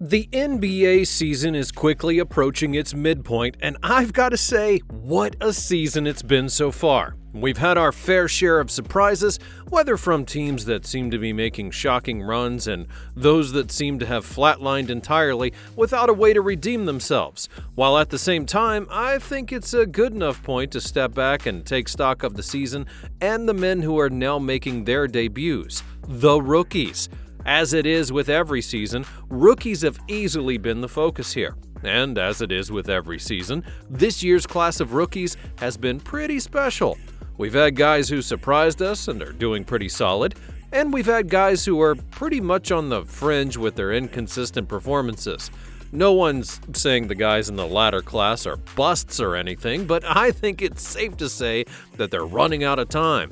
The NBA season is quickly approaching its midpoint, and I've got to say, what a season it's been so far. We've had our fair share of surprises, whether from teams that seem to be making shocking runs and those that seem to have flatlined entirely without a way to redeem themselves, while at the same time, I think it's a good enough point to step back and take stock of the season and the men who are now making their debuts, the rookies. As it is with every season, rookies have easily been the focus here. And as it is with every season, this year's class of rookies has been pretty special. We've had guys who surprised us and are doing pretty solid, and we've had guys who are pretty much on the fringe with their inconsistent performances. No one's saying the guys in the latter class are busts or anything, but I think it's safe to say that they're running out of time.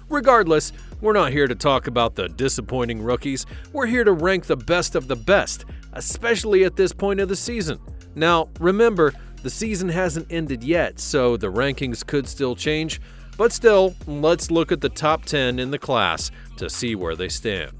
Regardless, we're not here to talk about the disappointing rookies. We're here to rank the best of the best, especially at this point of the season. Now, remember, the season hasn't ended yet, so the rankings could still change. But still, let's look at the top 10 in the class to see where they stand.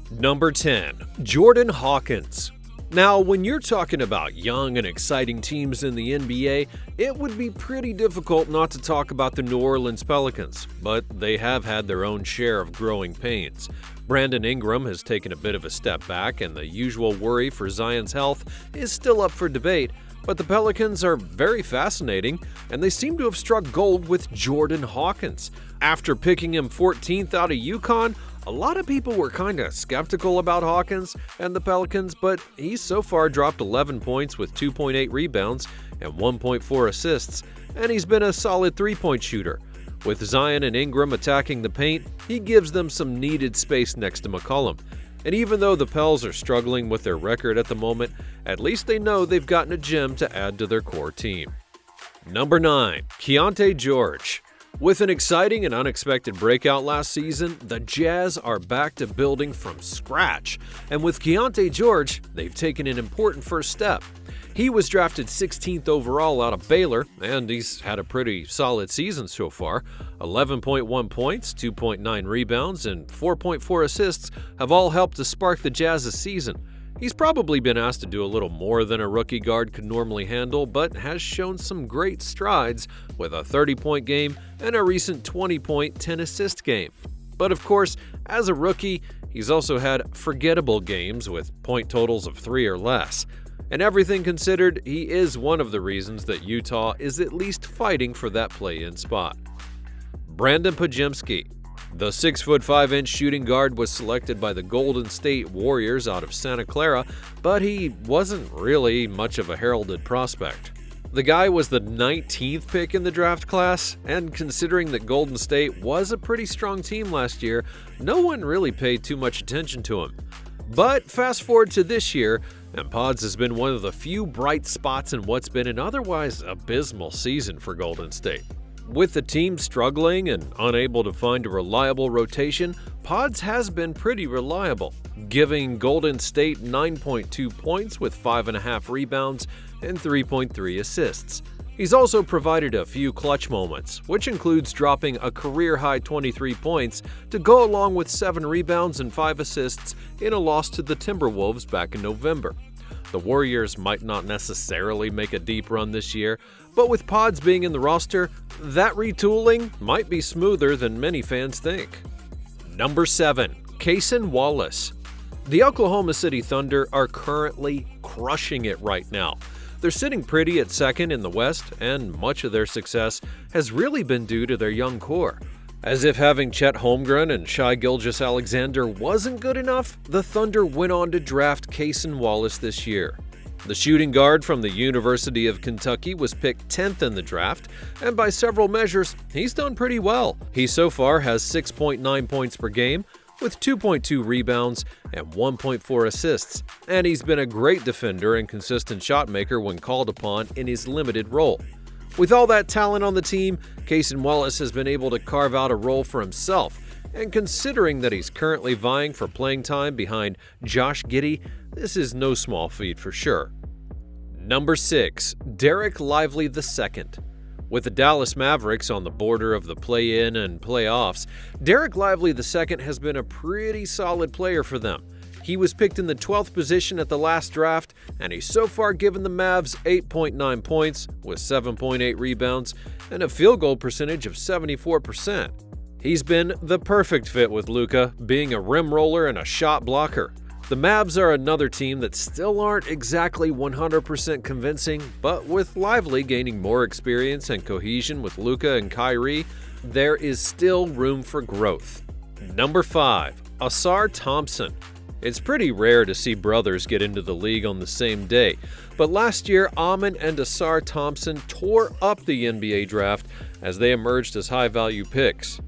Number 10, Jordan Hawkins. Now, when you're talking about young and exciting teams in the NBA, it would be pretty difficult not to talk about the New Orleans Pelicans, but they have had their own share of growing pains. Brandon Ingram has taken a bit of a step back, and the usual worry for Zion's health is still up for debate, but the Pelicans are very fascinating, and they seem to have struck gold with Jordan Hawkins. After picking him 14th out of UConn, a lot of people were kind of skeptical about Hawkins and the Pelicans, but he's so far dropped 11 points with 2.8 rebounds and 1.4 assists, and he's been a solid three-point shooter. With Zion and Ingram attacking the paint, he gives them some needed space next to McCollum. And even though the Pels are struggling with their record at the moment, at least they know they've gotten a gem to add to their core team. Number 9, Keyonte George. With an exciting and unexpected breakout last season, the Jazz are back to building from scratch. And with Keyonte George, they've taken an important first step. He was drafted 16th overall out of Baylor, and he's had a pretty solid season so far. 11.1 points, 2.9 rebounds, and 4.4 assists have all helped to spark the Jazz's season. He's probably been asked to do a little more than a rookie guard could normally handle, but has shown some great strides with a 30-point game and a recent 20-point, 10-assist game. But of course, as a rookie, he's also had forgettable games with point totals of 3 or less. And everything considered, he is one of the reasons that Utah is at least fighting for that play-in spot. Brandon Podziemski. The 6'5" shooting guard was selected by the Golden State Warriors out of Santa Clara, but he wasn't really much of a heralded prospect. The guy was the 19th pick in the draft class, and considering that Golden State was a pretty strong team last year, no one really paid too much attention to him. But fast forward to this year, and Pods has been one of the few bright spots in what's been an otherwise abysmal season for Golden State. With the team struggling and unable to find a reliable rotation, Pods has been pretty reliable, giving Golden State 9.2 points with 5.5 rebounds and 3.3 assists. He's also provided a few clutch moments, which includes dropping a career-high 23 points to go along with 7 rebounds and 5 assists in a loss to the Timberwolves back in November. The Warriors might not necessarily make a deep run this year, but with Pods being in the roster, that retooling might be smoother than many fans think. Number 7, Cason Wallace. The Oklahoma City Thunder are currently crushing it right now. They're sitting pretty at second in the West, and much of their success has really been due to their young core. As if having Chet Holmgren and Shai Gilgeous-Alexander wasn't good enough, the Thunder went on to draft Cason Wallace this year. The shooting guard from the University of Kentucky was picked 10th in the draft, and by several measures, he's done pretty well. He so far has 6.9 points per game, with 2.2 rebounds and 1.4 assists, and he's been a great defender and consistent shot maker when called upon in his limited role. With all that talent on the team, Cason Wallace has been able to carve out a role for himself, and considering that he's currently vying for playing time behind Josh Giddey, this is no small feat for sure. Number 6, Dereck Lively II. With the Dallas Mavericks on the border of the play-in and playoffs, Dereck Lively II has been a pretty solid player for them. He was picked in the 12th position at the last draft, and he's so far given the Mavs 8.9 points with 7.8 rebounds and a field goal percentage of 74%. He's been the perfect fit with Luka, being a rim roller and a shot blocker. The Mavs are another team that still aren't exactly 100% convincing, but with Lively gaining more experience and cohesion with Luka and Kyrie, there is still room for growth. Number 5. Ausar Thompson. It's pretty rare to see brothers get into the league on the same day, but last year Amen and Ausar Thompson tore up the NBA draft as they emerged as high-value picks.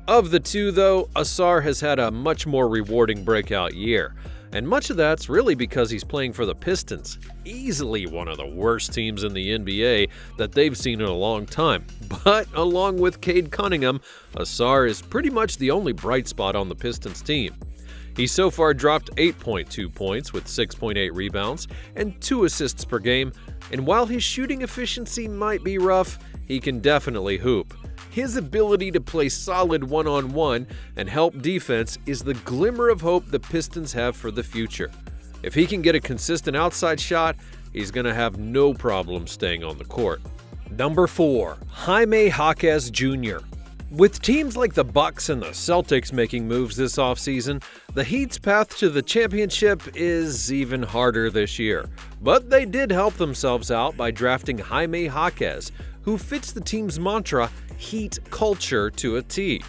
Of the two, though, Ausar has had a much more rewarding breakout year, and much of that's really because he's playing for the Pistons, easily one of the worst teams in the NBA that they've seen in a long time. But along with Cade Cunningham, Ausar is pretty much the only bright spot on the Pistons team. He's so far dropped 8.2 points with 6.8 rebounds and 2 assists per game, and while his shooting efficiency might be rough, he can definitely hoop. His ability to play solid one-on-one and help defense is the glimmer of hope the Pistons have for the future. If he can get a consistent outside shot, he's going to have no problem staying on the court. Number 4. Jaime Jaquez Jr. With teams like the Bucks and the Celtics making moves this offseason, the Heat's path to the championship is even harder this year. But they did help themselves out by drafting Jaime Jaquez, who fits the team's mantra, Heat culture, to a T.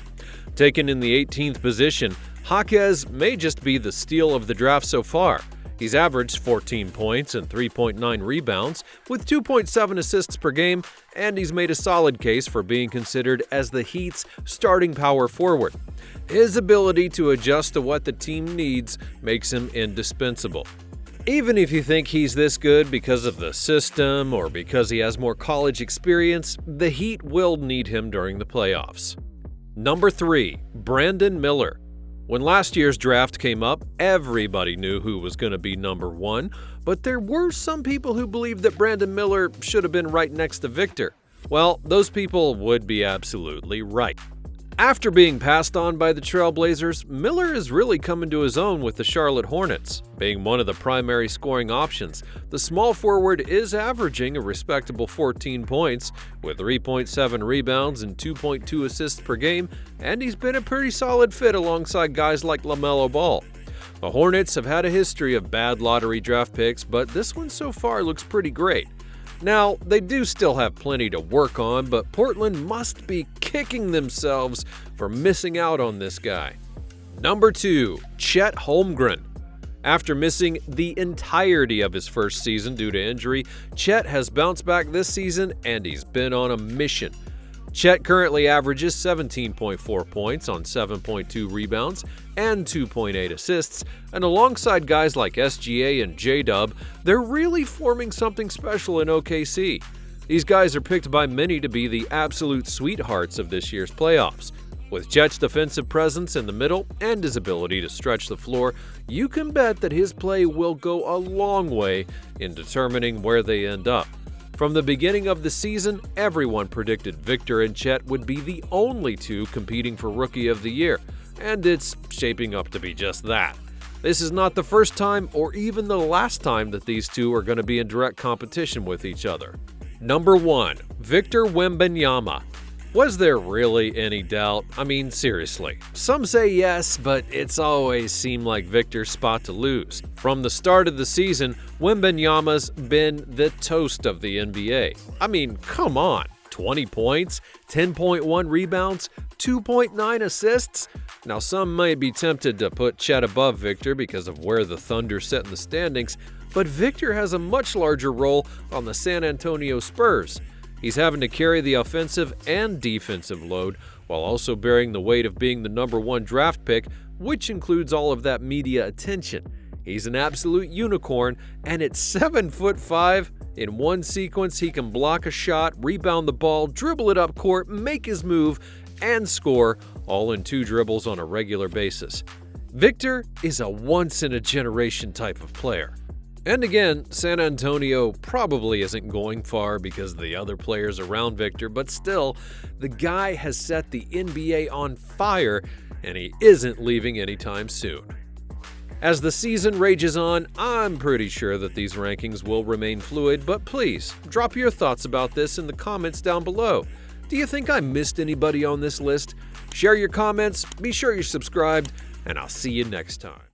Taken in the 18th position, Jaquez may just be the steal of the draft so far. He's averaged 14 points and 3.9 rebounds with 2.7 assists per game, and he's made a solid case for being considered as the Heat's starting power forward. His ability to adjust to what the team needs makes him indispensable. Even if you think he's this good because of the system or because he has more college experience, the Heat will need him during the playoffs. Number 3. Brandon Miller. When last year's draft came up, everybody knew who was going to be number 1, but there were some people who believed that Brandon Miller should have been right next to Victor. Well, those people would be absolutely right. After being passed on by the Trailblazers, Miller is really coming to his own with the Charlotte Hornets. Being one of the primary scoring options, the small forward is averaging a respectable 14 points with 3.7 rebounds and 2.2 assists per game, and he's been a pretty solid fit alongside guys like LaMelo Ball. The Hornets have had a history of bad lottery draft picks, but this one so far looks pretty great. Now, they do still have plenty to work on, but Portland must be kicking themselves for missing out on this guy. Number 2. Chet Holmgren. After missing the entirety of his first season due to injury, Chet has bounced back this season and he's been on a mission. Chet currently averages 17.4 points on 7.2 rebounds and 2.8 assists, and alongside guys like SGA and J-Dub, they're really forming something special in OKC. These guys are picked by many to be the absolute sweethearts of this year's playoffs. With Chet's defensive presence in the middle and his ability to stretch the floor, you can bet that his play will go a long way in determining where they end up. From the beginning of the season, everyone predicted Victor and Chet would be the only two competing for Rookie of the Year, and it's shaping up to be just that. This is not the first time or even the last time that these two are going to be in direct competition with each other. Number 1. Victor Wembanyama. Was there really any doubt? I mean, seriously. Some say yes, but it's always seemed like Victor's spot to lose. From the start of the season, Wembanyama's been the toast of the NBA. I mean, come on. 20 points, 10.1 rebounds, 2.9 assists. Now, some may be tempted to put Chet above Victor because of where the Thunder sit in the standings, but Victor has a much larger role on the San Antonio Spurs. He's having to carry the offensive and defensive load while also bearing the weight of being the number 1 draft pick, which includes all of that media attention. He's an absolute unicorn, and at 7'5", in one sequence he can block a shot, rebound the ball, dribble it up court, make his move, and score, all in 2 dribbles on a regular basis. Victor is a once-in-a-generation type of player. And again, San Antonio probably isn't going far because of the other players around Victor, but still, the guy has set the NBA on fire, and he isn't leaving anytime soon. As the season rages on, I'm pretty sure that these rankings will remain fluid, but please, drop your thoughts about this in the comments down below. Do you think I missed anybody on this list? Share your comments, be sure you're subscribed, and I'll see you next time.